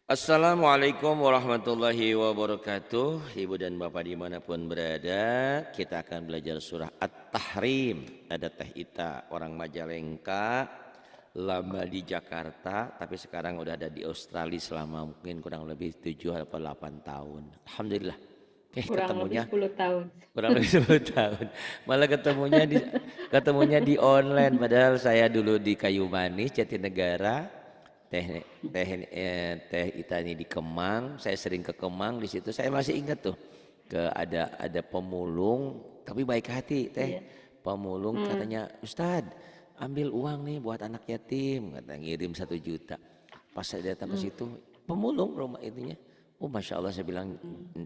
Assalamualaikum warahmatullahi wabarakatuh. Ibu dan bapak dimanapun berada, kita akan belajar surah At-Tahrim. Ada Teh Ita, orang Majalengka, lama di Jakarta, tapi sekarang udah ada di Australia selama mungkin kurang lebih 7 atau 8 tahun. Alhamdulillah. Kurang lebih Ketemunya 10 tahun. kurang lebih 10 tahun. Malah ketemunya di online, padahal saya dulu di Kayu Manis, Jatinegara. Teh Ita ini di Kemang, saya sering ke Kemang. Di situ saya masih ingat tuh, ada pemulung tapi baik hati teh. Iya. Pemulung katanya, Ustadz ambil uang nih buat anak yatim, kata ngirim 1 juta. Pas saya datang ke situ, pemulung rumah itunya, oh masya Allah, saya bilang,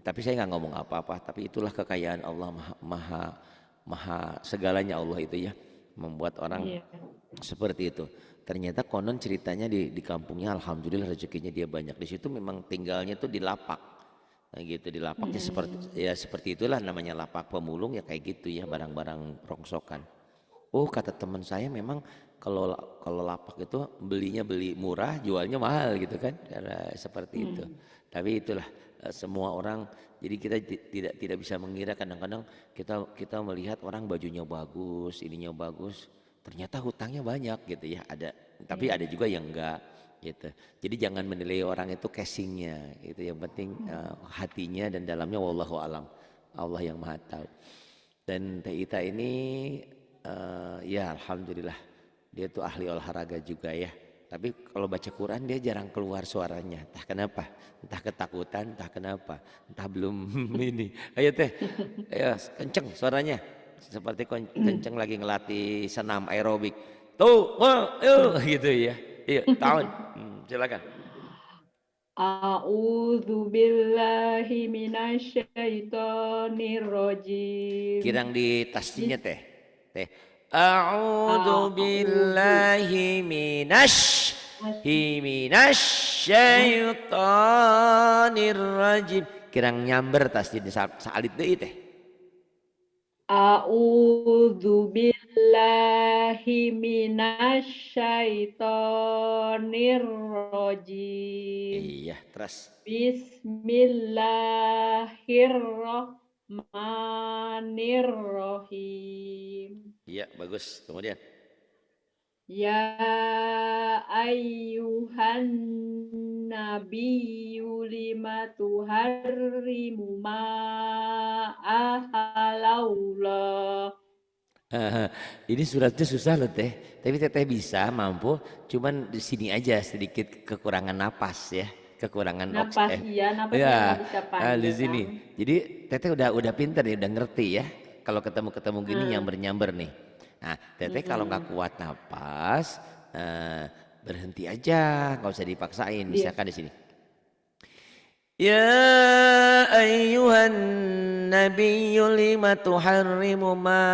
tapi saya nggak ngomong apa-apa. Tapi itulah kekayaan Allah, maha segalanya Allah itu ya, membuat orang Iya. seperti itu. Ternyata konon ceritanya di kampungnya alhamdulillah rezekinya dia banyak. Di situ memang tinggalnya tuh di lapak. Nah gitu, di lapaknya seperti itulah namanya lapak pemulung ya, kayak gitu ya, barang-barang rongsokan. Oh kata teman saya, memang kalau kalau lapak itu beli murah, jualnya mahal gitu kan, karena seperti itu. Tapi itulah semua orang. Jadi kita tidak bisa mengira, kadang-kadang kita melihat orang bajunya bagus, ininya bagus, ternyata hutangnya banyak gitu ya, ada. Tapi Iya. ada juga yang enggak gitu. Jadi jangan menilai orang itu casingnya, itu yang penting hatinya dan dalamnya, wallahu alam, Allah yang maha tahu. Dan Teh Ita ini ya alhamdulillah, dia tuh ahli olahraga juga ya. Tapi kalau baca Quran dia jarang keluar suaranya, entah kenapa, entah ketakutan, entah kenapa, entah belum ini. Ayo Teh, ayo kenceng suaranya, seperti kenceng lagi ngelatih senam aerobik. Tuh, wah, yuk, gitu ya. Iya, tahun. Silakan. A'udzu billahi minasyaitonir rajim. Kirang di tasnya Bis Teh. Teh. A'udzu A'udzu billahi nas syaitonir rajim. Kirang nyamber tas di salit deui Teh. A'udzu billahi minasyaitonir rajim. Iya, terus. Bismillahirrahmanirrahim. Iya, bagus. Kemudian. Ya ayyuhan nabiyyu lima tuharrimu ma ahalallah. Ini suratnya susah loh Teh. Tapi Teteh bisa, mampu. Cuman di sini aja sedikit kekurangan napas ya, kekurangan Napas, iya, napasnya ya, nggak bisa di sini. panjang. Jadi Teteh udah pinter ya, udah ngerti ya. Kalau ketemu gini Heeh, nyamber nih. Nah, Teteh kalau nggak mhm. kuat napas, berhenti aja, nggak usah dipaksain. Iya. Misalkan di sini. Ya ayyuhan nabiyyu lima tuharrimu ma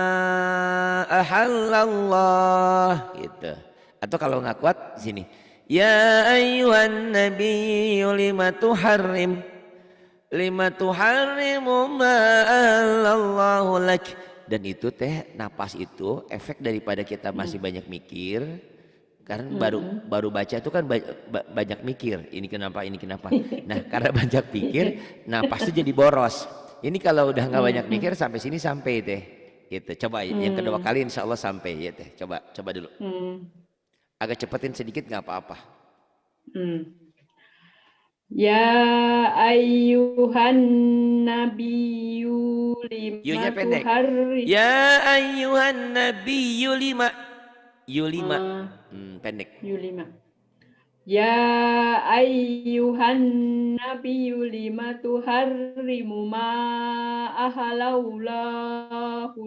ahallallah gitu. Atau kalau nggak kuat di sini. Ya ayyuhan nabiyyu lima tuharrimu ma ahallallahu lak. Dan itu Teh, napas itu efek daripada kita masih banyak mikir. Karena baru Mhm. baru baca itu kan banyak mikir, ini kenapa. Nah karena banyak pikir, napas itu jadi boros. Ini kalau udah nggak banyak mikir, Mhm. sampai sini sampai Teh gitu. Coba yang kedua Mmm, kali insya Allah sampai ya Teh. Coba dulu, mmm, agak cepetin sedikit nggak apa-apa. mmm. Ya ayyuhan nabiyyu Yunya lima pendek. tuharri Ya ayyuhan nabiyyu lima, yu lima. eee, Pendek. yu 5. Ya ayyuhan nabiyyu lima tuharrimu ma ahalallahu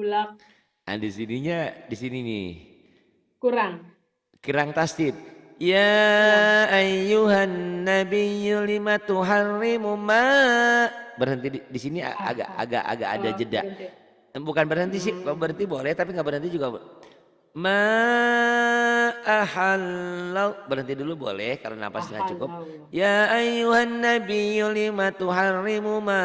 lak. Nah di sininya, di sini nih Kurang kirang tasdid. Ya kurang. ayyuhan nabiyyu lima tuharrimu ma, berhenti di sini agak Aha, agak agak ada oh, jeda. berhenti. Bukan berhenti sih, kalau Mmm, berhenti boleh tapi nggak berhenti juga. Ma ahallal, berhenti dulu boleh karena napasnya nggak cukup. ahalallahu. Ya ayyuhan nabiyyu lima tuharrimu ma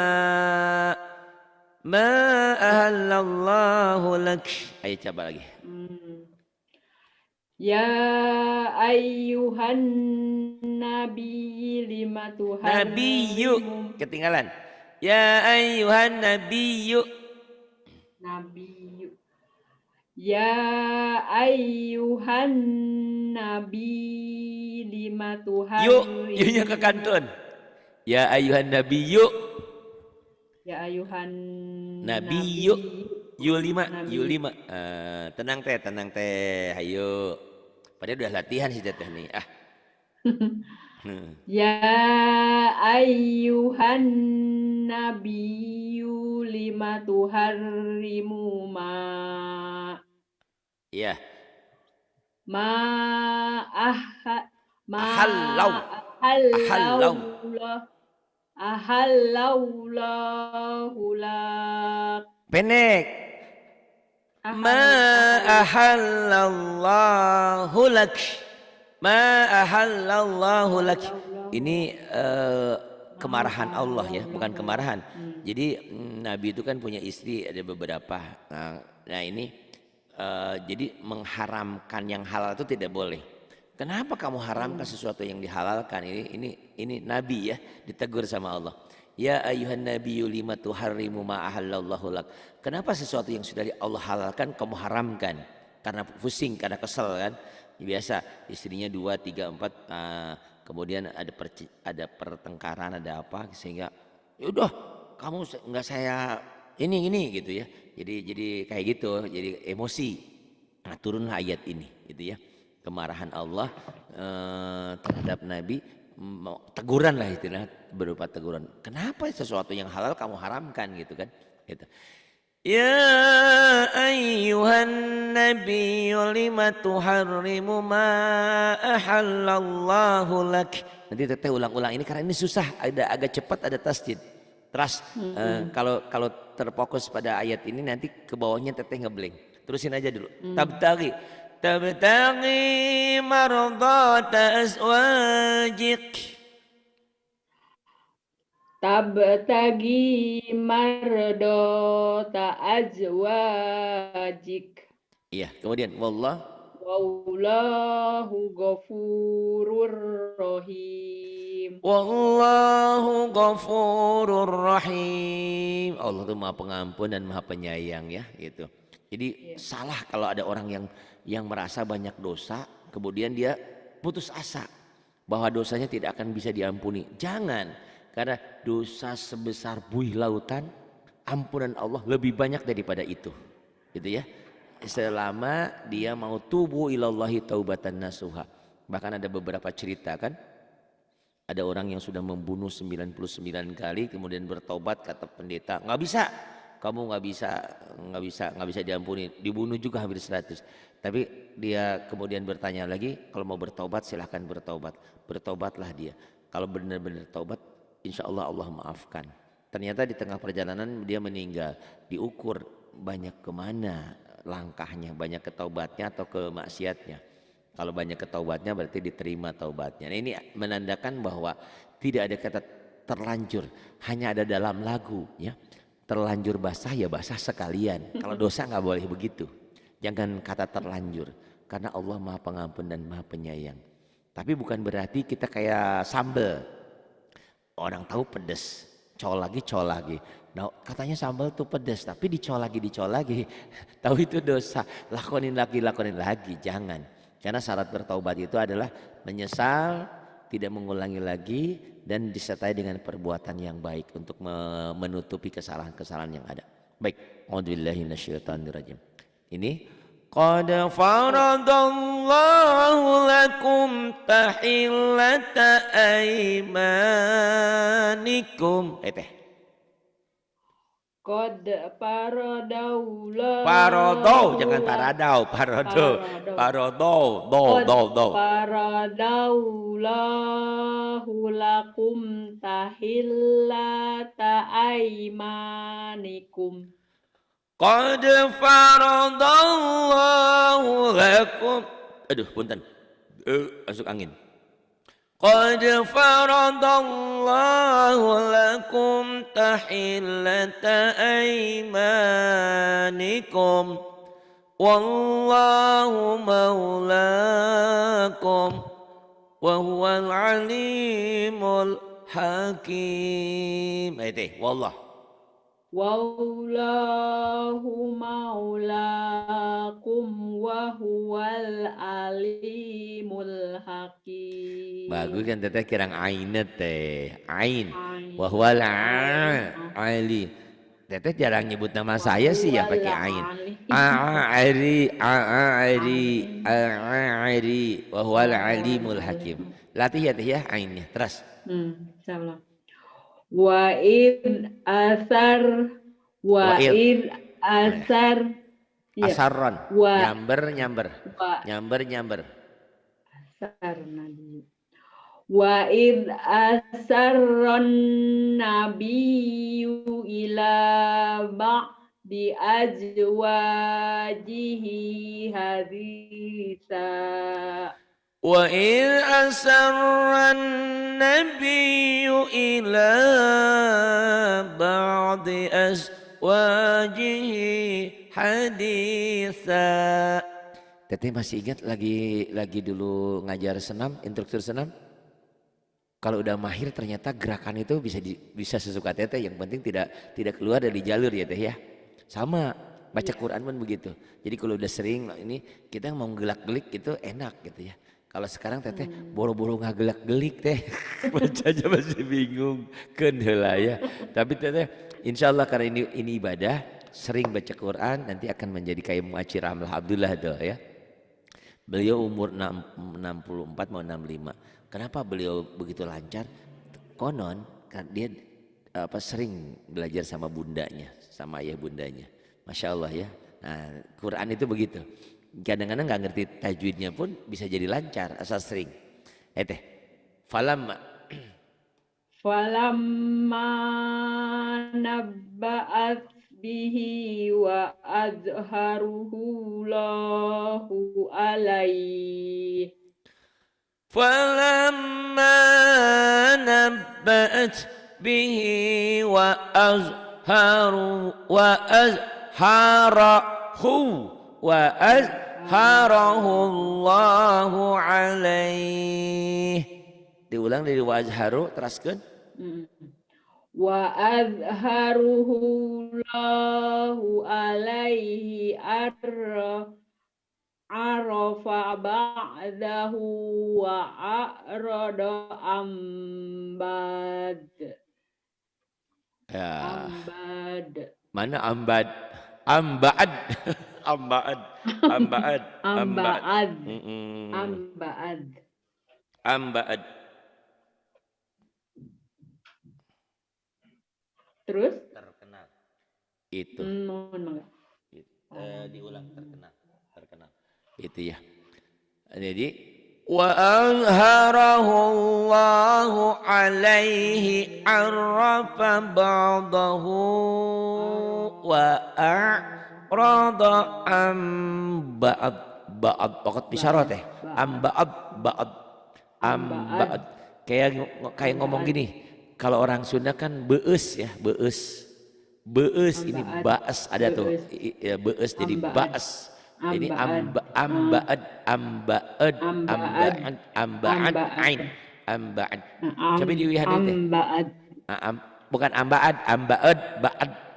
ahallallahu lak. Ayo coba lagi. Mmm. Ya ayyuhan nabi lima Nabiyyu. tuharrimu Ketinggalan. Ya ayyuhan nabiyyu. nabi. Ya ayyuhan nabi lima Yuk. Yunya ke tuharrimu. kantun. Ya ayyuhan nabiyyu. Ya ayuhan nabi Nabiyyu. Yu 5. Yu nabi 5. Tenang teh, tenang teh. Ayo. Padahal udah latihan sih teh nih. Ah. Ya ayuhan nabiyyu lima tuharrimu Iya. ma aha ma Ahallau. Ahallau. ahallallah ahallallahu lak Pendek. Ma ahallallahu lak. Ma ahallallahu lak. Ini kemarahan Allah ya, bukan kemarahan. Jadi Nabi itu kan punya istri ada beberapa. Nah ini jadi mengharamkan yang halal itu tidak boleh. Kenapa kamu haramkan sesuatu yang dihalalkan? Ini Nabi ya ditegur sama Allah. Ya ayuhan nabiyyu lima tuharrimu ma ahallallahu lak. Kenapa sesuatu yang sudah Allah halalkan kamu haramkan? Karena pusing, karena kesel kan? Biasa istrinya 2, 3, 4 kemudian ada pertengkaran, ada apa sehingga yaudah kamu nggak saya ini gitu ya. Jadi kayak gitu, jadi emosi. Nah, turunlah ayat ini gitu ya. Kemarahan Allah terhadap Nabi, teguran lah istilah berupa teguran. Kenapa sesuatu yang halal kamu haramkan gitu kan? Gitu. Ya ayyuhan nabiyyu lima tuharrimu ma ahallallahu lak. Nanti teteh ulang-ulang ini karena ini susah, ada agak cepat ada tasdid. Terus kalau terfokus pada ayat ini nanti ke bawahnya teteh ngeblank. Terusin aja dulu. Tabtaghi mardata azwajik. tabtagi mardota azwajik Iya, kemudian wallahu ghafurur rahim. Wallahu ghafurur rahim. Allah itu Maha Pengampun dan Maha Penyayang ya, gitu. Jadi salah kalau ada orang yang merasa banyak dosa kemudian dia putus asa bahwa dosanya tidak akan bisa diampuni. Jangan, karena dosa sebesar buih lautan, ampunan Allah lebih banyak daripada itu. Gitu ya. Selama dia mau tubu ilallahi taubatan nasuha. Bahkan ada beberapa cerita kan, ada orang yang sudah membunuh 99 kali kemudian bertobat, kata pendeta nggak bisa, kamu nggak bisa diampuni, dibunuh juga hampir 100. Tapi dia kemudian bertanya lagi, kalau mau bertobat silahkan bertobat, bertobatlah dia. Kalau benar-benar tobat insya Allah Allah maafkan. Ternyata di tengah perjalanan dia meninggal, diukur banyak kemana langkahnya, banyak ke taubatnya atau ke maksiatnya. Kalau banyak ketaubatnya berarti diterima taubatnya. Nah, ini menandakan bahwa tidak ada kata terlanjur, hanya ada dalam lagu ya. Terlanjur basah ya basah sekalian. Kalau dosa nggak boleh begitu. Jangan kata terlanjur, karena Allah Maha Pengampun dan Maha Penyayang. Tapi bukan berarti kita kayak sambel. Orang tahu pedes, col lagi. Nah, katanya sambal tuh pedes, tapi dicol lagi. Tahu itu dosa, lakonin lagi, jangan. Karena syarat bertaubat itu adalah menyesal, tidak mengulangi lagi, dan disertai dengan perbuatan yang baik untuk menutupi kesalahan-kesalahan yang ada. Baik, a'udzubillahi minasyaitonirrajim. Ini qad faradallahu lakum tahillata aymanikum. Teh. Qad paradaulah Parodo, jangan paradau, parodo, do. paradaulahu lakum tahillata aimanikum. Qad faradallahu lakum. Aduh, punten. Masuk angin. Qad faradallahu lakum tahillata aymanikum. wallahu maulakum wa huwal alimul hakim. Itu wallah. Wallahu maulakum wa huwal alimul Bagus hakim. kan teteh kirang ainet teh. Ain. Ain. Wa huwal Ain. ali. Teteh jarang nyebut nama Wa saya sih ya huwal pakai ain. alim. A'ari wa huwal alimul hakim. Latih ya teh ya ainnya. Terus. Insyaallah. Wa id asar wa Wa'id. id asar ya Asarron. wa Nyamber. wa Nyamber. asar nabi wa id asarron nabiyyu ila ba'di azwajihi haditha. وإذ أسر النبي إلى بعض أزواجه حديثا. Teteh masih ingat lagi dulu ngajar senam, instruktur senam? Kalau udah mahir ternyata gerakan itu bisa sesuka teteh, yang penting tidak keluar dari jalur ya teh ya. Sama baca Quran pun begitu. Jadi kalau udah sering ini kita mau gelak-gelik itu enak gitu ya. Kalau sekarang teteh boro-boro ngagelak-gelik teh bacanya masih bingung kendala ya. Tapi teteh insya Allah karena ini ibadah, sering baca Quran nanti akan menjadi kayak Muacir Ramlah Abdullah tuh ya. Beliau umur 64 mau 65. Kenapa beliau begitu lancar? Konon kan dia sering belajar sama bundanya, sama ayah bundanya. Masya Allah ya. Nah, Quran itu begitu. Kadang-kadang nggak ngerti tajwidnya pun bisa jadi lancar asal sering. Teh, falamma Falamma nabba'at bihi wa azharuhu lahu alaihi. falamma nabba'at bihi wa azharahu Allahu alaih. Diulang dari wa azharu teraskeun. Wa azharuhu lahu alaihi arafa ba'dahu wa a'rada ambad. Ya. Ambad. Mana ambad? Ambad. Ambad. Ambad. Ambad. Mm-mm. Ambad. Ambad. Terus? Terkenal. Itu. Diulang terkenal. Itu ya. Jadi wa azharahu Allahu alaihi arrafa ba'dahu wa a'rada amba'ad pokok isyarat teh amba'ad kayak ngomong gini, kalau orang Sunda kan beus ya, beus ini baas ada tuh ya, beus jadi baas. Ini amba'ad ain amba'ad. Coba diwihan itu. Bukan amba'ad ba'ad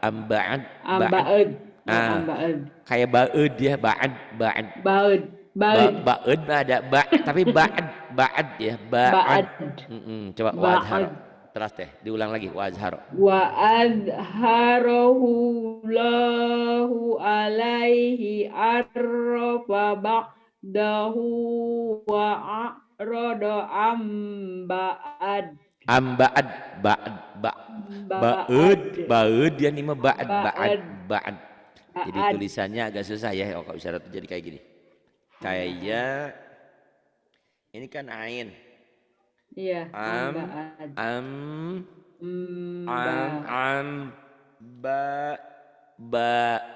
amba'ad. Kayak ba'ud ya, ba'ad. Ba'ud ada tapi ba'ad ya, ba'ad. Coba wa'adhar. Terus teh diulang lagi wa'adhar. Wa azharahu lahu alaihi arrafa ba'dahu wa a'rada amba'ad. Ba'ud dia nih mah ba'ad. Jadi tulisannya agak susah ya kalau isyarat jadi kayak gini. Kayak ini kan ain. Iya,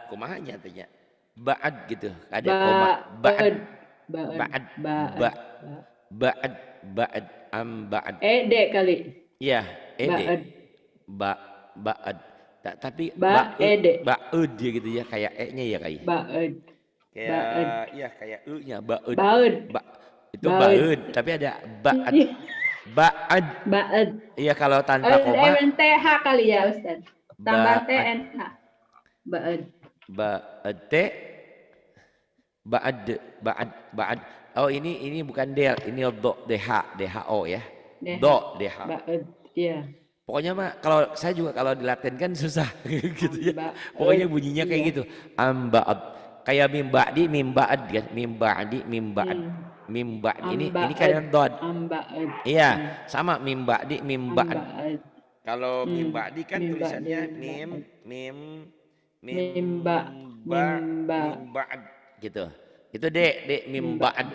kumahanya tanya ba'ad gitu, ada koma ba'ad amba'ad kali iya ba'ad tapi ba'ud ba'ud dia gitu ya, kayak nya ya kayak ba'ud Ba'ad. kayak nya ba'ud. Ba'ud. Itu Ba'ud. ba'ud, tapi ada ba'ad. Iya, Ba'ad. Ba'ad. Iya kalau tanpa koma TH kali ya Ustaz. Tambah ba'ad. TNH. Ba'ad. Ba'ad te ba'ad ba'ad ba'ad. Oh ini bukan del, ini do DH ya. DH. Do DH. Ba'ad. Iya. Pokoknya mah kalau saya juga kalau dilatenkan susah gitu ya. Pokoknya bunyinya kayak Iya. gitu. Amba'ad. Kayak mimba'di mimba'ad kan. Mimba'di mimba'ad. Mimba'di ini kadang dot. Amba'ad. Iya, sama mimba'di mimba'ad. Amba'ad. Kalau mimba'di kan Mimba'di, tulisannya mimba'ad. Mimba. mimba'ad gitu. Itu dek mimba'ad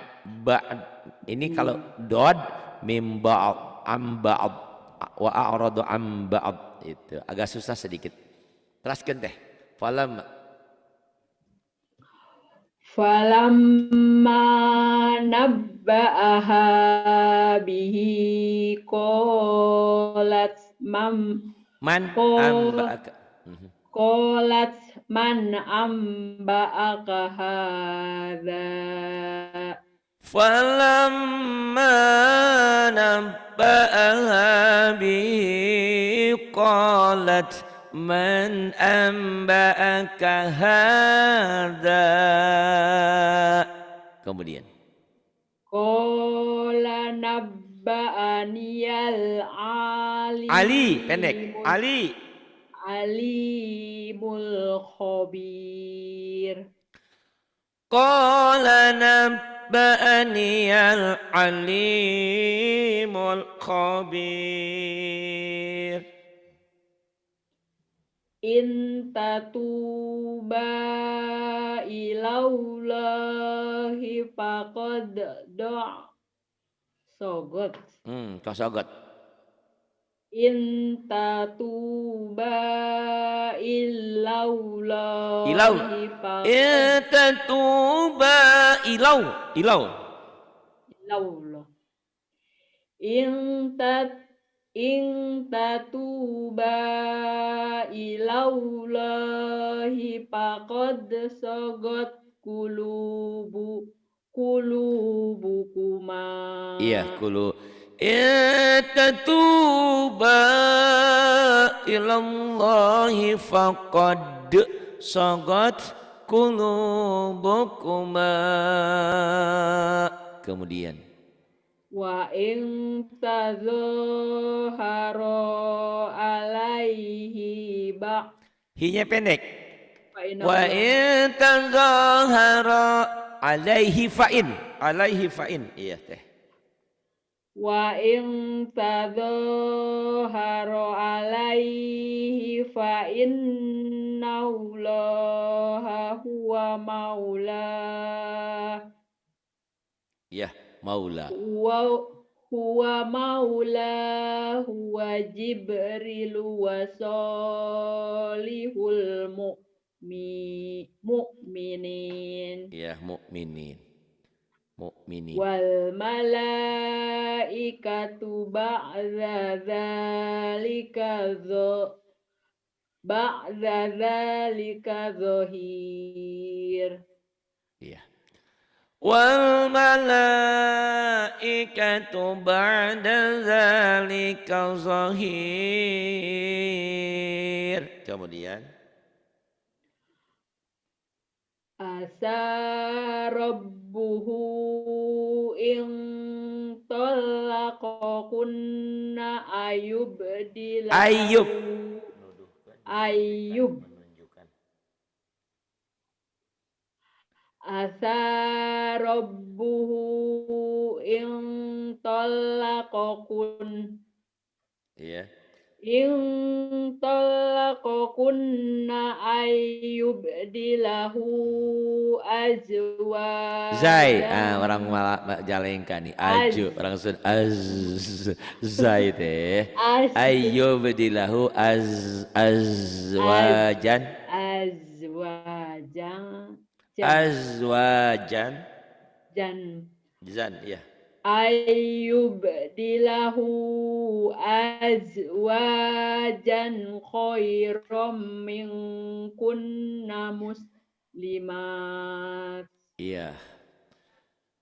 ba'ad. Ini kalau dot mimba'ad amba'ad wa a'radu amba'ad itu agak susah sedikit. Teruskan teh. Falamma nabba'aha bihi qalat man amba'aka. Qalat man amba'aka hadza. Falamma nabba'aha bihi qalat man amba'aka hadza. Kemudian Qala nabba'aniyal Ali pendek alimul khabir. Qala nabba'aniyal alimul khabir. In tatuba ilaullahi faqad sogot. Kau sogot. In tatuba ilaullahi faqad In tatuba ilallah. In tatuba ilaullahi faqad sogot kulubukuma. Iya, in tatuba ilallahi faqad sogot kulubukuma. Kemudian Wa in tazahara alaihi hinya pendek. Wa in tazahara alaihi fa'in. Iya teh. Wa in tazahara alaihi fa innallaha huwa maulah. Ya, maula. Huwa maula huwa Jibril wa salihul mu'minin. Ya, mu'minin. Wal malaikatu ba'da dzalika zahir. Iya. Wal malaikatu ba'da dzalika zahir. Kemudian Asa rabbuhu in talaqakunna Ayub. Asa rabbuhu in talaqakun. Iya. In talaqakunna Ayub dilahu azwajan. Orang Jalengka nih. Orang Sun Zai teh. Ayyub dilahu azwajan. Iya. Ayub dilahu azwajan khairam min kunna muslimat. Iya.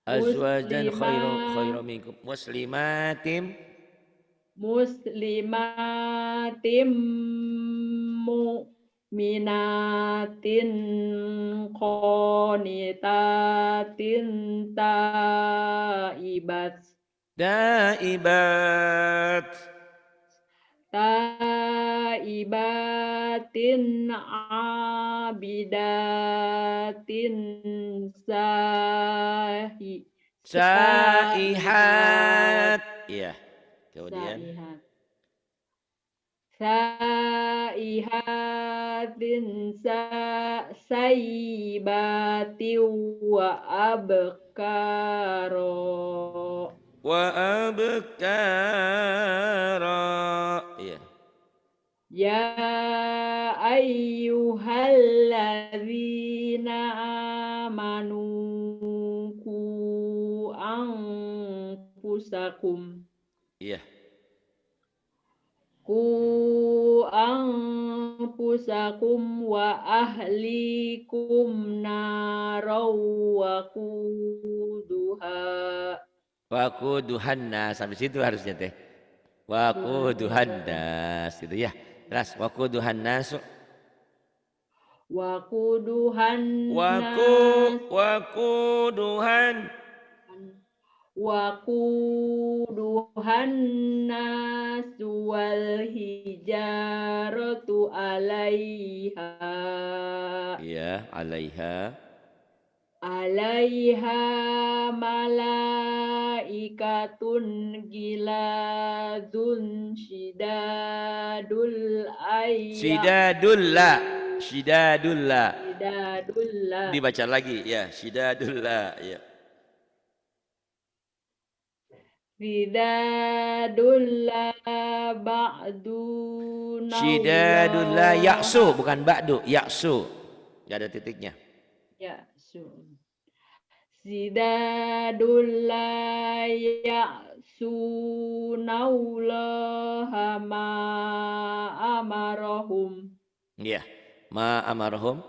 Azwajan khairu muslimat minkum muslimatim. muslimatim mu'minatin qanitatin Daibat. taibatin abidatin sahihat Saihat. Iya. Kemudian. saihat saihatin saibati wa abkaro Wa abkara. Iya. ya ayyuhalladzina amanu ku anfusakum Iya. ku anfusakum wa ahlikum naraw Waquduhannas sampai situ harusnya teh. Waquduhannas gitu ya. Terus waquduhannas. waquduhan nas Waquduhan. waquduhan nas wal hijaratu alaiha Iya, alaiha malaikatun giladun Syidadullah. Syidadullah. shidadullah Dibaca lagi ya, syidadullah ya. shidadullah ba'du Syidadullah naullah yaksu bukan ba'du, yaksu. Enggak ada titiknya. ya Zidadullah ya'sunallaha ma amarahum Iya. Ma amarhum.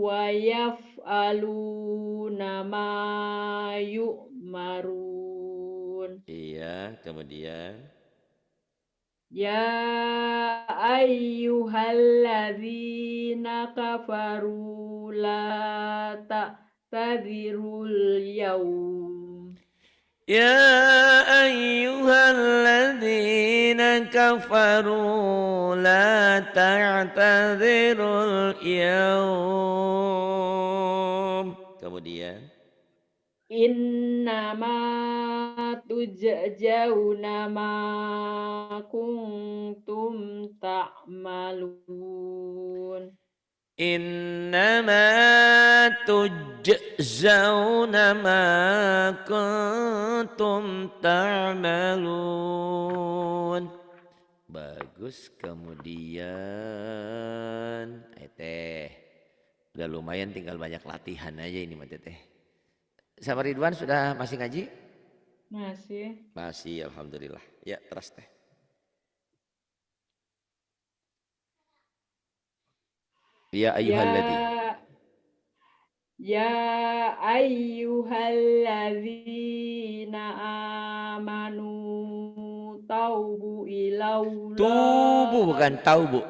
wa yaf'aluna ma yu'marun Iya, kemudian ya ayyuhalladzina kafaru la ta'tadzirul yawm ya ayyuhalladzina kafaru la ta'tadzirul yawm. Kemudian innama tujzauna ma kuntum ta'malun innama tujzauna ma kuntum ta'malun. Bagus. Kemudian teh udah lumayan, tinggal banyak latihan aja ini mah teh. Sama Ridwan sudah masih ngaji? Masih, alhamdulillah. Ya, terus teh. Ya ayyuhalladzi. Ya ayyuhalladzina amanu taubu ilallah Tubu bukan taubu.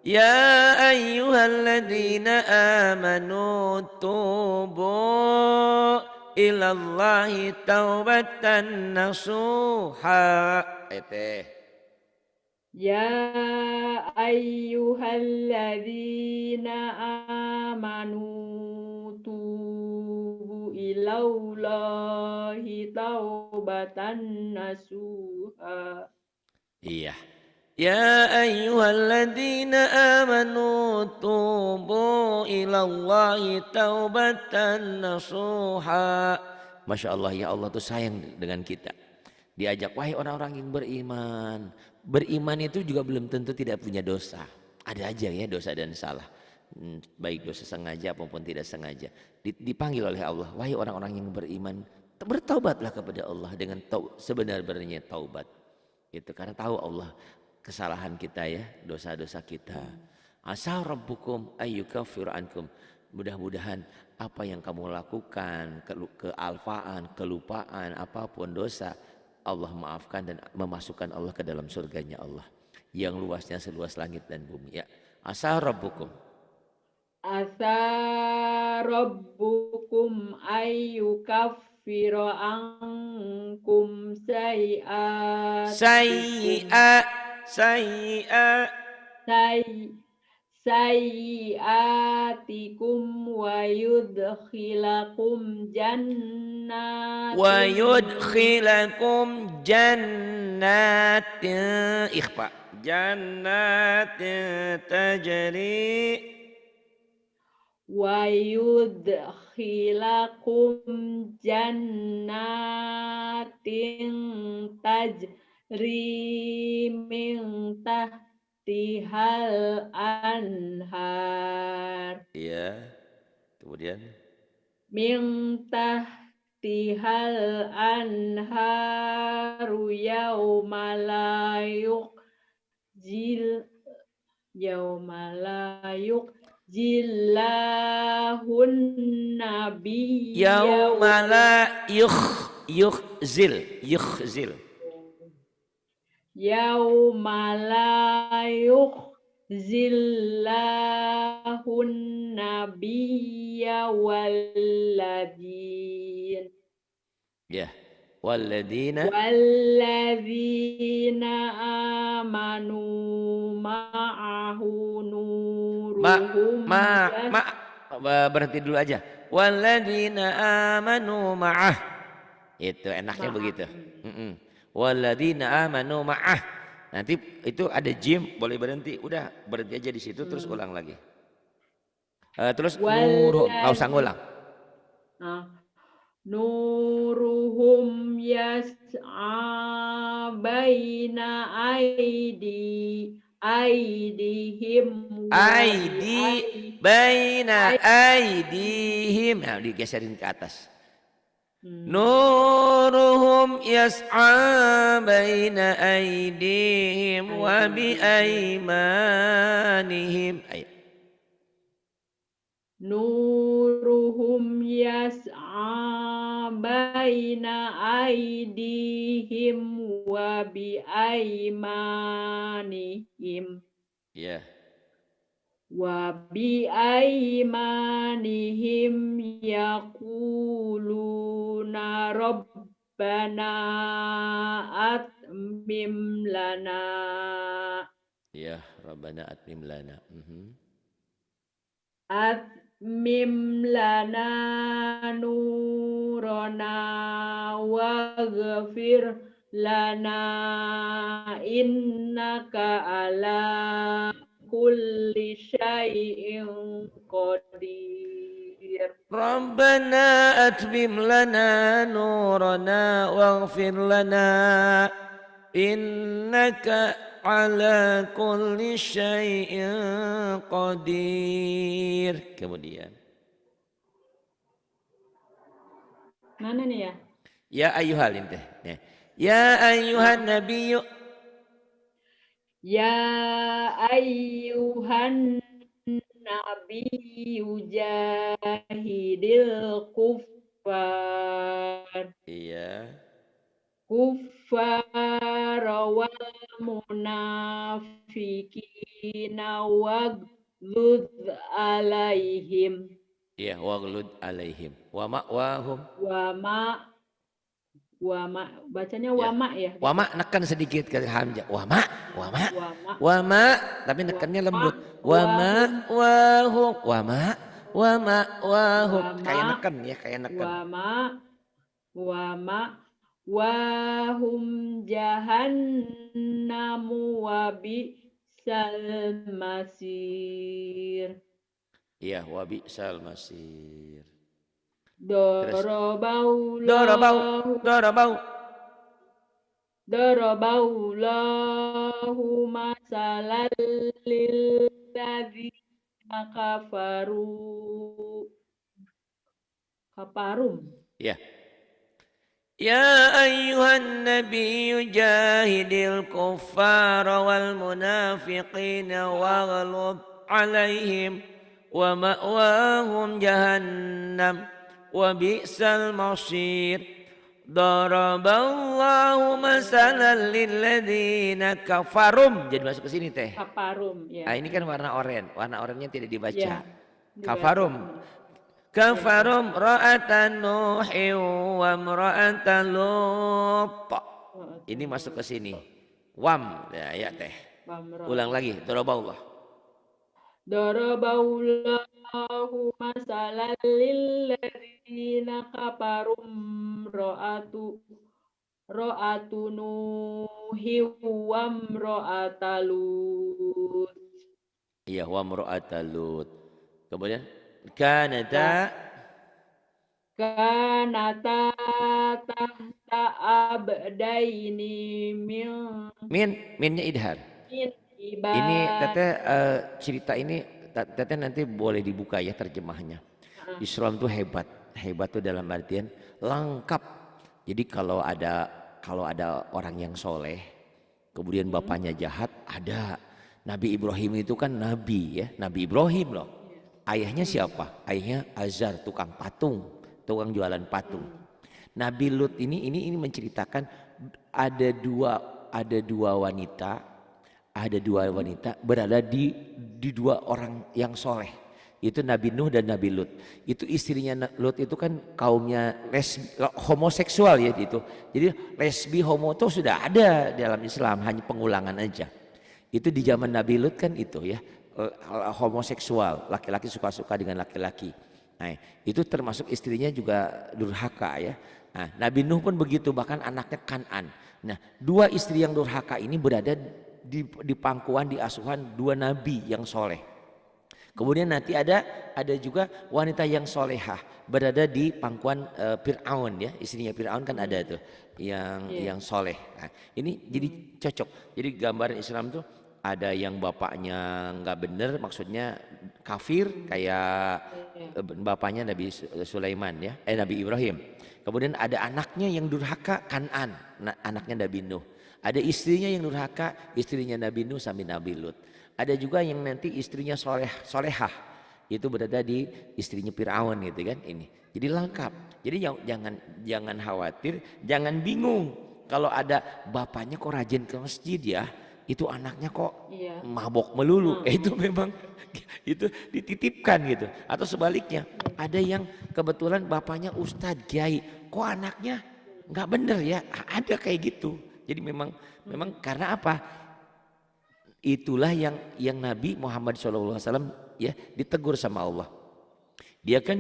Ya ayyuhalladzina amanu tubu ilallahi taubatan nasuha. Ya ayyuhalladzina amanu tubu ilallahi taubatan nasuha. Iya. Ya ayyuhalladzina amanu tubu ilallahi taubatan nasuha. Masya Allah, ya Allah tuh sayang dengan kita. Diajak, wahai orang-orang yang beriman. Beriman itu juga belum tentu tidak punya dosa. Ada aja ya dosa dan salah. Baik dosa sengaja maupun tidak sengaja. Dipanggil oleh Allah, wahai orang-orang yang beriman, bertaubatlah kepada Allah dengan sebenar-benarnya taubat. Gitu, karena tahu Allah kesalahan kita ya, dosa-dosa kita. Asa rabbukum ayyukaffiru ankum. mudah-mudahan apa yang kamu lakukan, kealfaan, kelupaan, apapun dosa, Allah maafkan dan memasukkan Allah ke dalam surganya Allah yang luasnya seluas langit dan bumi. Ya, asa rabbukum. Asa rabbukum ayyukaffira ankum sayiatikum Sayyi'a say sayiatikum wa yudkhilakum wa jannatin yudkhilakum jannatin ikhfa jannatin tajri wa yudkhilakum jannatin tajri min tahtihal anhar ya kemudian min tahtihal anharu yauma la yukhzillahun nabiyya yauma la yukhzil yauma la yukhzillahun nabiyya ya walladina walladzina amanu ma'ahu ma nuruhum ma ma berhenti dulu aja walladina amanu ma'ah itu enaknya begitu walladina amanu ma'ah nanti itu ada jim boleh berhenti udah berhenti aja di situ terus ulang lagi terus nuruhum nggak usah ngulang nuruhum yas'a baina aidihim baina aidihim nah digeserin ke atas nuruhum yas'a baina aidihim wa bi aimanihim nuruhum yas'a baina aidihim wa bi aimanihim ya wa bi aimanihim yaquluna rabbana atmim lana ya rabbana atmim lana atmim lana nurana waghfir lana innaka ala kulli syai'in qadir Rabbana atmim lana nurana waghfir lana innaka ala kulli syai'in qadir. Kemudian mana nih ya? Ya ayyuhal inteh. Ya ayyuhan nabiyyu. Ya ayyuhan nabiyyu jahidil kuffar. Iya. Kuffar wal munafiqina waghlud alaihim. Iya, waghlud alaihim. Wa ma'wahum. Wama bacanya wama ya. Wama nekan sedikit ke hamzah. Wama tapi nekannya lembut. Wama wahum. Wama wahum. Kayak neken ya, kayak neken. Wama wahum jahannamu wa bi'sal masir. Iya, wa bi'sal masir. Darabau masalal lil ladzina kafarum. Ya. Ya ayyuhan nabiyyu jahidil kuffara wal munafiqina waghlub alaihim wa ma'wahum jahannam wa bi'sal masir. Daraballahu masalan lilladzina kafarum. Jadi masuk ke sini teh. Kafarum, ya. Ah, ini kan warna oranye. Warna oranye tidak dibaca. Ya, dibaca. Kafarum. Kafarum ra'atan Nuhi wa imra'atan Lut. Ini masuk ke sini. Wam. Ya teh. Ulang lagi. Daraballah. Daraballahu masalan lilladzina kafarum ra'atu Nuhi wa imra'ata Lut. Iya, wa imra'ata Lut. Kemudian kanata tahta abdaini minnya idhar. min Ini ibad. teteh cerita ini teteh nanti boleh dibuka ya terjemahnya. Islam tuh hebat. Hebat tuh dalam artian lengkap. Jadi kalau ada orang yang soleh, kemudian bapaknya jahat, ada. Nabi Ibrahim itu kan nabi ya, Nabi Ibrahim loh. Ayahnya siapa? Ayahnya Azar, tukang patung, tukang jualan patung. Nabi Lut ini menceritakan ada dua wanita berada di dua orang yang soleh. Itu Nabi Nuh dan Nabi Lut. Itu istrinya Lut itu kan kaumnya homoseksual ya itu. Jadi lesbi homo itu sudah ada dalam Islam, hanya pengulangan aja. Itu di zaman Nabi Lut kan itu ya, homoseksual, laki-laki suka-suka dengan laki-laki. Nah, itu termasuk istrinya juga durhaka ya. Nah, Nabi Nuh pun begitu, bahkan anaknya Kan'an. Nah, dua istri yang durhaka ini berada di pangkuan, di asuhan dua nabi yang soleh. Kemudian nanti ada juga wanita yang solehah berada di pangkuan Fir'aun ya, istrinya Fir'aun kan ada tuh yang soleh. Nah, ini jadi cocok. Jadi gambaran Islam tuh ada yang bapaknya nggak bener, maksudnya kafir kayak bapaknya Nabi Sulaiman ya, Nabi Ibrahim. Kemudian ada anaknya yang durhaka, Kan'an, anaknya Nabi Nuh. Ada istrinya yang durhaka, istrinya Nabi Nuh sampai Nabi Lut. Ada juga yang nanti istrinya solehah, itu berada di istrinya Fir'aun gitu kan ini. Jadi lengkap. Jadi jangan khawatir, jangan bingung kalau ada bapaknya kok rajin ke masjid ya, itu anaknya kok mabok melulu. Itu memang itu dititipkan gitu. Atau sebaliknya, ada yang kebetulan bapaknya ustadz, kiai, kok anaknya nggak bener ya, ada kayak gitu. Jadi memang karena apa? Itulah yang Nabi Muhammad SAW ya ditegur sama Allah. Dia kan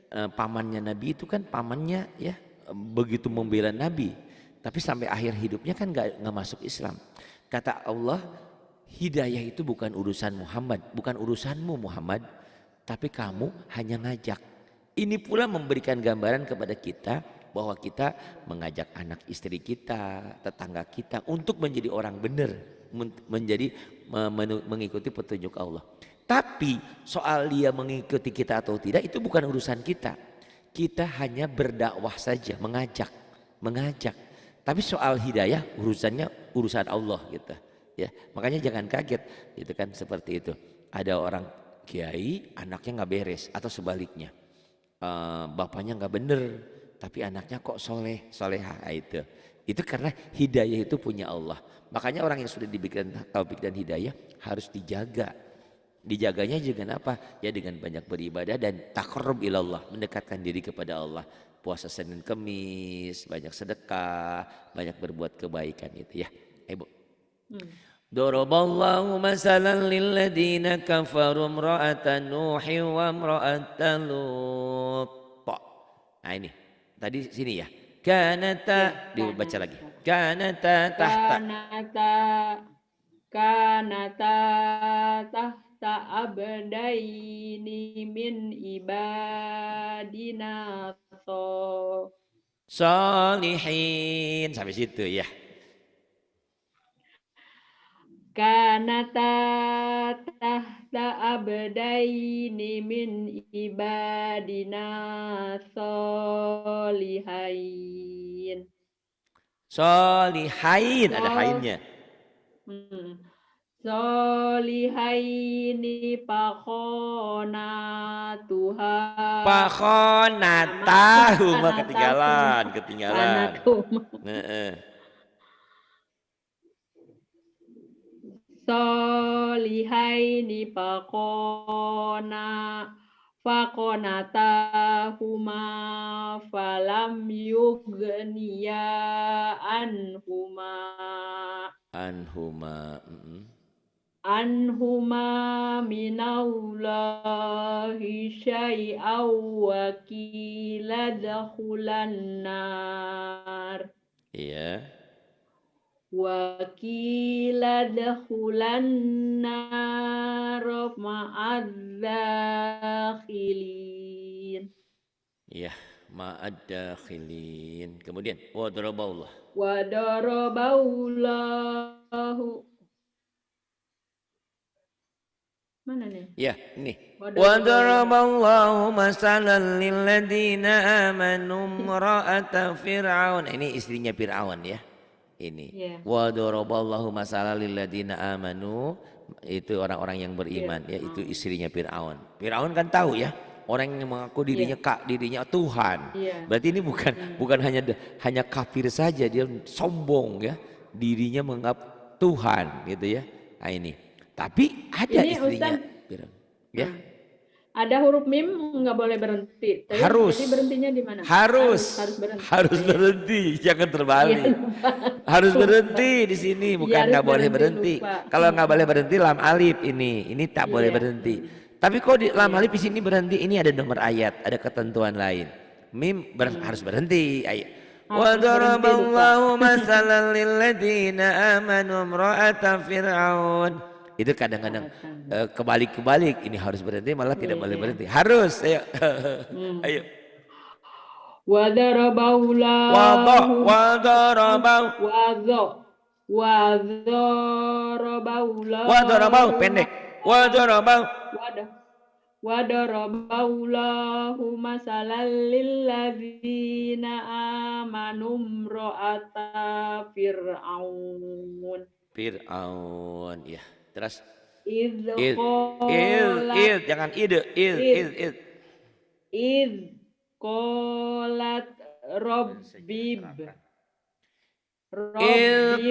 pamannya Nabi itu kan pamannya ya begitu membela Nabi, tapi sampai akhir hidupnya kan nggak masuk Islam. Kata Allah, hidayah itu bukan urusan Muhammad, bukan urusanmu Muhammad, tapi kamu hanya ngajak. Ini pula memberikan gambaran kepada kita bahwa kita mengajak anak istri kita, tetangga kita untuk menjadi orang benar, mengikuti petunjuk Allah. Tapi soal dia mengikuti kita atau tidak itu bukan urusan kita. Kita hanya berdakwah saja, mengajak. Tapi soal hidayah urusan Allah gitu. Ya, makanya jangan kaget gitu kan seperti itu. Ada orang kiai anaknya nggak beres atau sebaliknya. Bapaknya nggak bener tapi anaknya kok soleha itu karena hidayah itu punya Allah. Makanya orang yang sudah diberikan taufik dan hidayah harus dijaganya dengan apa ya, dengan banyak beribadah dan taqarrub ilallah, mendekatkan diri kepada Allah, puasa Senin Kemis, banyak sedekah, banyak berbuat kebaikan itu ya Ibu. Daraballahu masalan lilladzina kafaru imra'atan Nuhi wa imra'atan Lut. Nah ini tadi sini ya. Kanata dibaca lagi. Kanata tahta abdaini min ibadina salihin sampai situ ya. Kanata tahta abdaini min ibadina solihain Solihain ada hainnya. Solihaini Pakhonatahu mah ketinggalan. kanatahuma Heeh. solihaini fakonatahuma falam yugniya Anhuma. anhuma minallahi syai'aw wa qila dakhulan nar Iya. wa qila dakhulan nar ma'adzakhilin Iya, ma'ad-dakhilin. Kemudian wa daraballah. wa daraballahu mana nih Ya, ini. wa Wa daraballahu daraballahu masalan lil ladzina amanu imra'ata fir'aun. Ini istrinya Fir'aun ya. Ini. ya Wa daraballahu masalan lil ladzina amanu, itu orang-orang yang beriman ya, itu ya istrinya Fir'aun. Fir'aun kan tahu ya, orang yang mengaku dirinya dirinya Tuhan. iya Berarti ini bukan hanya kafir saja, dia sombong ya, dirinya menganggap Tuhan gitu ya. Nah ini. Tapi ada ini istrinya Ustaz Fir'aun. Ya. ada huruf mim nggak boleh berhenti. Harus. Jadi berhentinya di mana? Harus berhenti. harus berhenti, jangan terbalik. Iya, Harus berhenti di sini, bukan harus nggak boleh berhenti, berhenti. lupa. Kalau nggak boleh berhenti lam alif ini tak boleh Iya. berhenti. Tapi kok di lam alif di sini berhenti, ini ada nomor ayat, ada ketentuan lain. Mim harus berhenti. Ayat. Wa Harus berhenti, daraballahu masalan lil ladzina amanu imra'ata fir'aun. Itu kadang-kadang kebalik-kebalik, ini harus berhenti malah tidak boleh berhenti. Harus, ayo. Ayo. Wa darabau Wa darabau. wa darabau pendek. Wa darabau. Wa darabau lahu masalan lil ladzina amanu imra'ata Fir'aun ya. Terus Idh jangan id qalat rabbib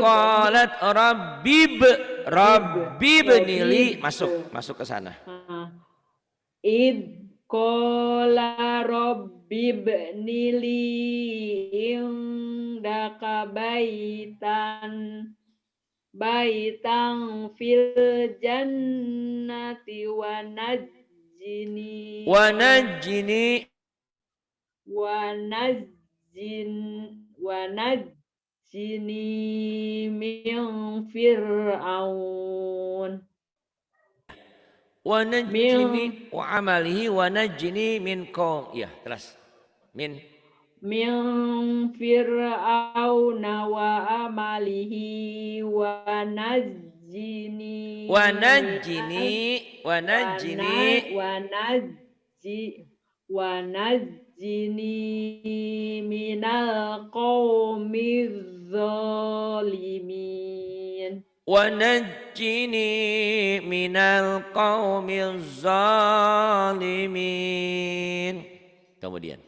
qalat rabbib nili masuk ke sana. Idh qala rabbib nili indaka baitan fil jannati wa najjini min fir'aun wa najjini wa amalihi wa najjini min qaum ya terus min fir'auna wa amalihi wa najjini minal qaumiz zalimin wa najjini minal qaumiz zalimin. Kemudian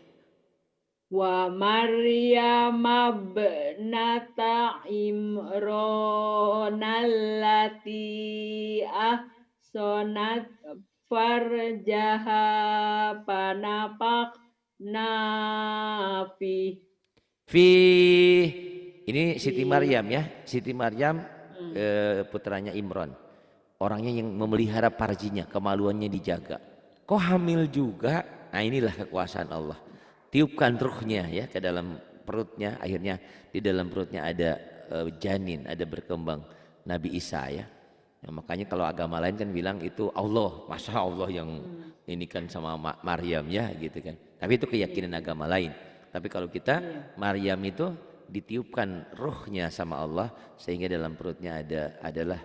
wa Maryam ibnata Imran allati ahsanat farjaha panafakna fi ini Siti Maryam ya, Siti Maryam putranya Imran, orangnya yang memelihara farjinya, kemaluannya dijaga. Kok hamil juga? Nah inilah kekuasaan Allah. Tiupkan ruhnya ya ke dalam perutnya, akhirnya di dalam perutnya ada janin, ada berkembang Nabi Isa ya. Nah, makanya kalau agama lain kan bilang itu Allah, masa Allah yang ini kan sama Maryam ya gitu kan. Tapi itu keyakinan agama lain. Tapi kalau kita Maryam itu ditiupkan ruhnya sama Allah sehingga dalam perutnya adalah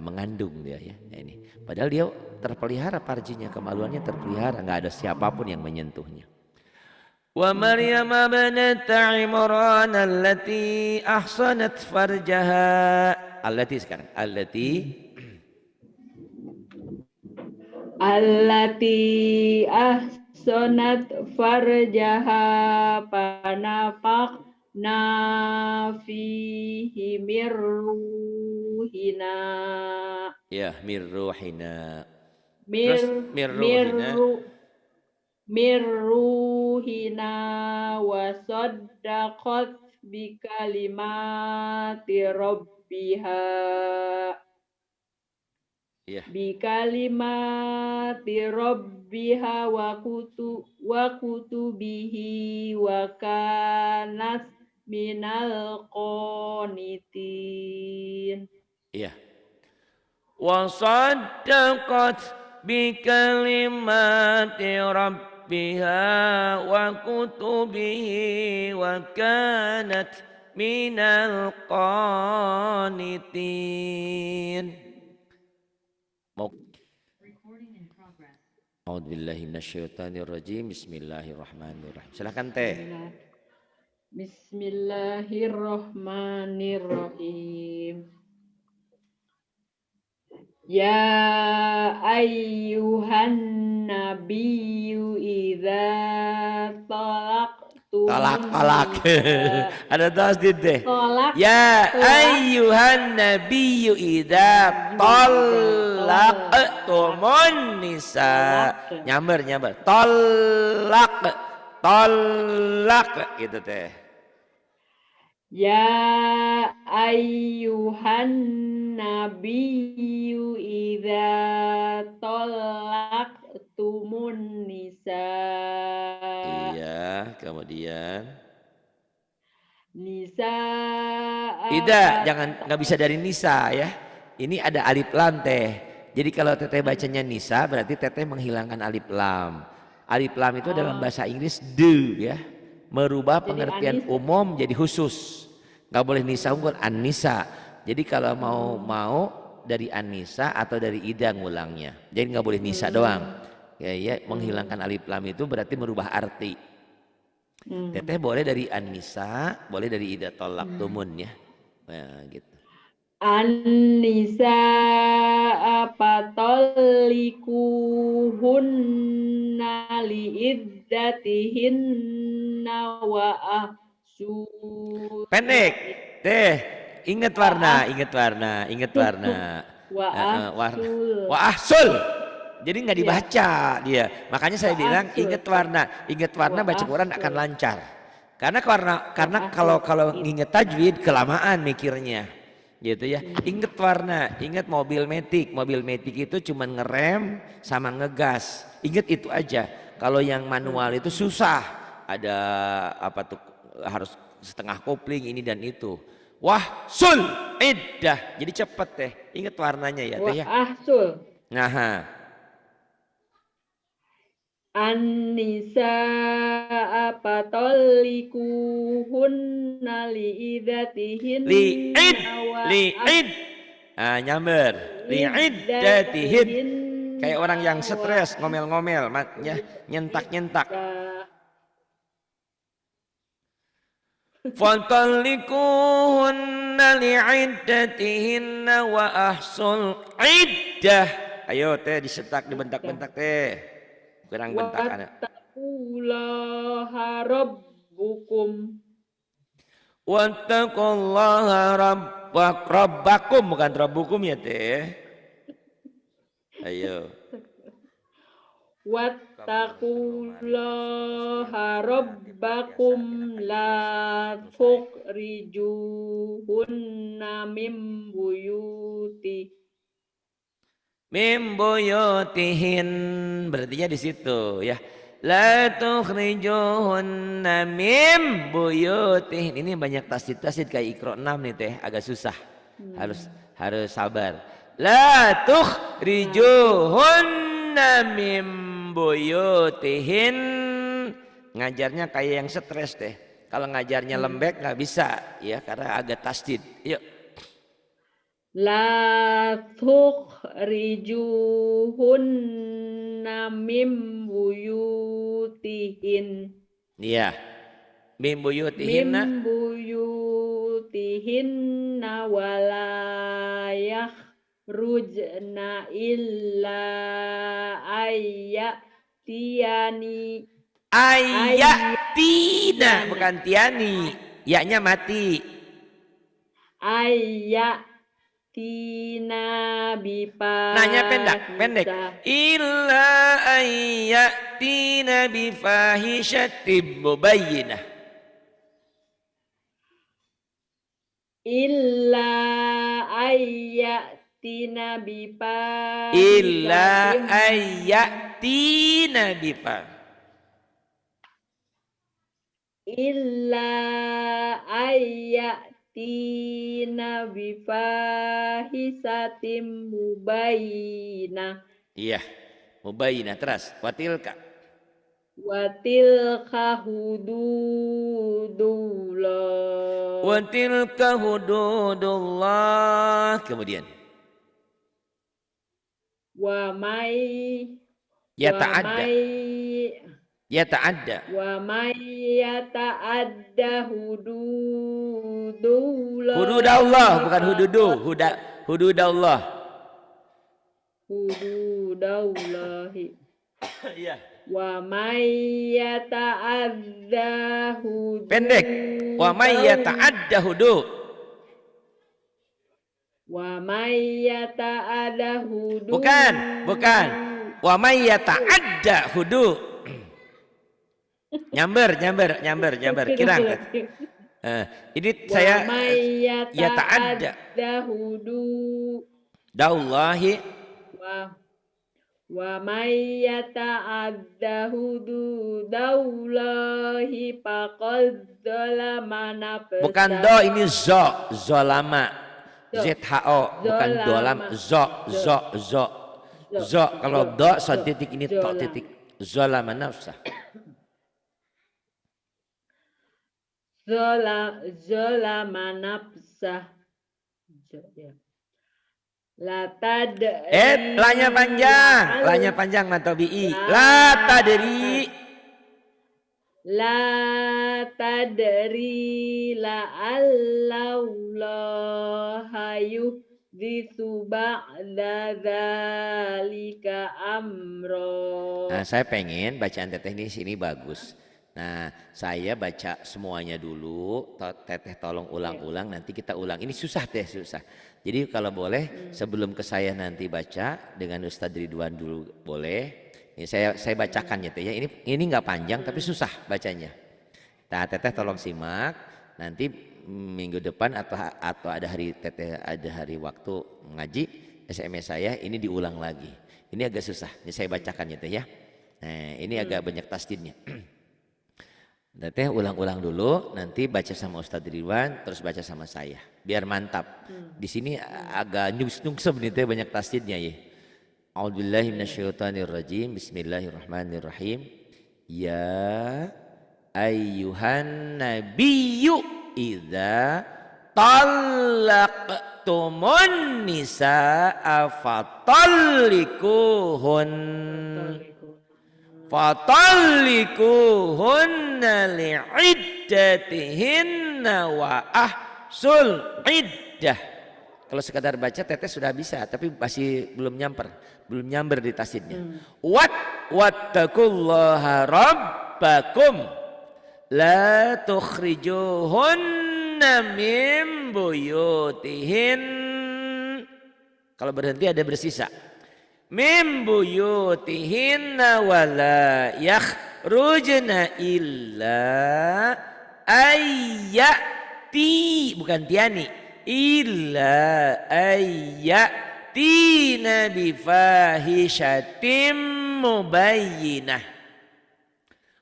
mengandung dia ya. Nah, ini. Padahal dia terpelihara farjinya, kemaluannya terpelihara, nggak ada siapapun yang menyentuhnya. Wa Maryam ibnata Imran allati ahsanat farjaha. Allati sekarang. Allati allati ahsanat farjaha panafakna fihi mirruhina Ya, mirruhina. mir Terus mirruhina. mirru mirruhina wa saddaqat bikalimati rabbiha Ya, bikalimati rabbiha wa kutubihi wa kanat minal qanitin. iya. Wa saddaqat bi kalimati rabbiha wa kutubihi wa kanat minal qanitin. Mau A'udzubillahi minasyaitonirrajim. Bismillahirrahmanirrahim. Silakan Teh. Bismillahirrahmanirrahim. Ya ayyuhan nabiyyu idza talaqtumun Talak. nisa Ada tasdid deh. talak Ya talak ayyuhan nabiyyu idza talaqtumun nisa. Nyamber. Talak gitu Teh. Ya ayyuhan nabiyyu idza talaqtumun nisa Iya, kemudian apa tidak, nggak bisa dari nisa ya. Ini ada alif lam Teh. Jadi kalau Teteh bacanya nisa berarti Teteh menghilangkan alif lam. Alif lam itu dalam bahasa Inggris do ya. Merubah jadi pengertian Anissa. umum jadi khusus. Nggak boleh nisa unggul an-nisa. Jadi kalau mau dari an-nisa atau dari ida ngulangnya. Jadi nggak boleh nisa doang. Ya, menghilangkan alif lam itu berarti merubah arti. Teteh boleh dari an-nisa, boleh dari ida talaqtumun ya. Nah, gitu. An-nisa apa tolikuhunna liiddatihinna wa ahsul Pendek. Teh, ingat warna. wa Warna. ahsul Wa ahsul. Jadi nggak ya dibaca dia. Makanya saya wa bilang ahsul ingat warna wa baca Quran akan ahsul lancar. Karena wa kalau ahsul ingat tajwid kelamaan mikirnya. Gitu ya. Ingat warna, ingat mobil metik. Mobil metik itu cuma ngerem sama ngegas. Ingat itu aja. Kalau yang manual itu susah. Ada apa tuh harus setengah kopling ini dan itu. Wah, sul iddah. Jadi cepet teh. Ingat warnanya ya wa teh ya. ahsul Nah, An-nisa apa tolikuhunna li'id liiddatihinna wa li'id nyamber li'iddatihin kayak orang yang iddatihinna wa stres ngomel-ngomel ya, nyentak-nyentak. Fatalikuhunna li'iddatihinna wa ahsul iddah. Ayo teh disetak dibentak-bentak teh. Kurang bentak anak. wattaqullaha rabbukum Wattaqullaha rabbakum bukan rabbukum ya teh. Ayo. wattaqullaha rabbakum la tukhrijuhunna min Mimboyotihin berartinya di situ ya. La tukhrijuhunna mim buyutihin. Ini banyak tasdid kayak Iqra 6 nih teh, agak susah. Harus sabar. La tukhrijuhunna mim buyutihin. Ngajarnya kayak yang stres teh. Kalau ngajarnya lembek nggak bisa ya karena agak tasdid. Yuk. La tukhrijuhunna min buyutihin Iya. Mim buyutihinna. min buyutihinna walayah yakhrujna illa ayyatiyani Ayatina ayyana bukan tiani. Ya-nya mati. ayyatina Nanya pendek. bifahisa Illa ayatina bifahishatin mubayyinah. illa ayyatina Illa bifahisatim ayatina bifah. illa ayyatina bifahisatim mubayyinah Iya, mubayyinah terus. Watilka. wa tilka hududullah Watilka hududullah. Kemudian. wa may Ya wa ta'adda. may Ya ta'adda. wa may yata'adda Hududallah hududallahi bukan hududu. Hududallah. hududallahi Iya. wa may yata'adda Pendek. Wa may yata'adda hudud. wa may yata'adda Bukan. Wa may yata'adda hudud. Nyamber. Kirang. Ini saya wa may yata'adda yata'adda daullahi. wa may yata'adda hududallahi faqad zalama nafsah Bukan do, ini zo. Zolama. ZHO. Bukan dolam. Zo. Kalau do, so titik ini to titik. Zolama nafsah. zalama nafsah la tadri Lanya panjang matobi'i. La tadri la'allallaha yuhditsu ba'da dzalika amra. Nah, saya pengen bacaan teteh di sini bagus. Nah, saya baca semuanya dulu. Teteh tolong ulang-ulang, nanti kita ulang. Ini susah teh, susah. Jadi kalau boleh sebelum ke saya nanti baca dengan Ustadz Ridwan dulu boleh. Ini saya bacakan ya teh ya. Ini nggak panjang tapi susah bacanya. Nah, teteh tolong simak. Nanti minggu depan atau ada hari teteh ada hari waktu ngaji SMS saya ini diulang lagi. Ini agak susah. Ini saya bacakan ya teh ya. Nah, ini agak banyak tasdidnya. Teteh ulang-ulang dulu, nanti baca sama Ustadz Ridwan, terus baca sama saya, biar mantap. Di sini agak nyungsep nih teh banyak tasdidnya ya. A'udzubillahi minasyaitonirrajim. Bismillahirrahmanirrahim. Ya ayyuhan nabiyyu idza talaqtumun nisaa fatallikuhun fatallikuhunna li'iddatihinna wa ahsul iddah. Kalau sekadar baca teteh sudah bisa, tapi masih belum nyamper di tasdidnya. Wattaqullaha rabbakum la tukhrijuhunna min buyutihin. Kalau berhenti ada bersisa. Min buyutihinna wala yakhrujna illa ayyati, bukan tiani, illa ayyatina bifahishatim mubayyinah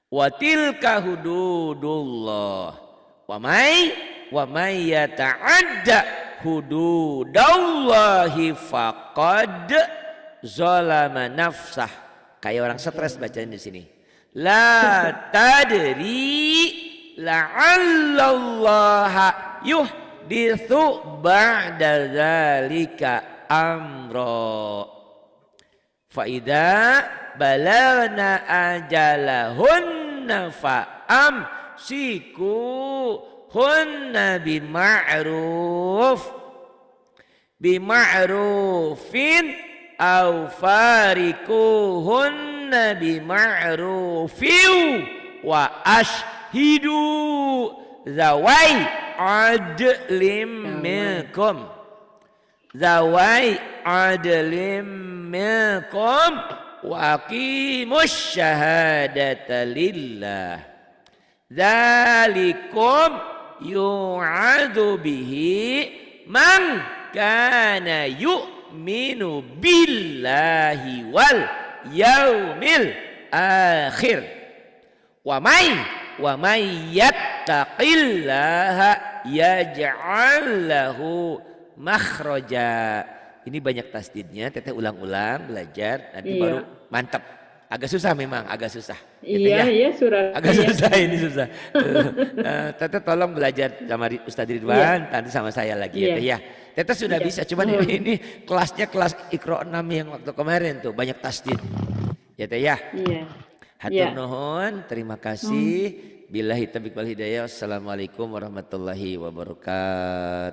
wa tilka hududullah wa may yata'adda hududallahi faqad zalama nafsah. Kayak orang stres bacaan di sini. La tadri la'allallaha yuhditsu ba'da dzalika amra. Fa idza balagna ajalahunna fa amsiku hunna bima'ruf bima'rufin au farikuhunna bima'rufin wa ashhidu zawai adlim minkum zawai adlim minkum wa aqimus syahadata lillah dzalikum yu'adu bihi man kana yu'minu billahi wal yaumil akhir wa may yattaqillaha yaj'al lahu makhraja. Ini banyak tasdidnya, teteh ulang-ulang belajar nanti baru mantap. Agak susah memang, agak susah. Iya, iya surat. Agak susah ini susah. Teteh tolong belajar sama Ustadz Ridwan, nanti sama saya lagi ya teh ya. Teteh sudah bisa, cuman ini kelasnya kelas Iqra 6 yang waktu kemarin tuh banyak tasdid. Ya teh ya. Iya. Hatur nuhun, terima kasih. Billahi taufiq wal hidayah. Wassalamualaikum warahmatullahi wabarakatuh.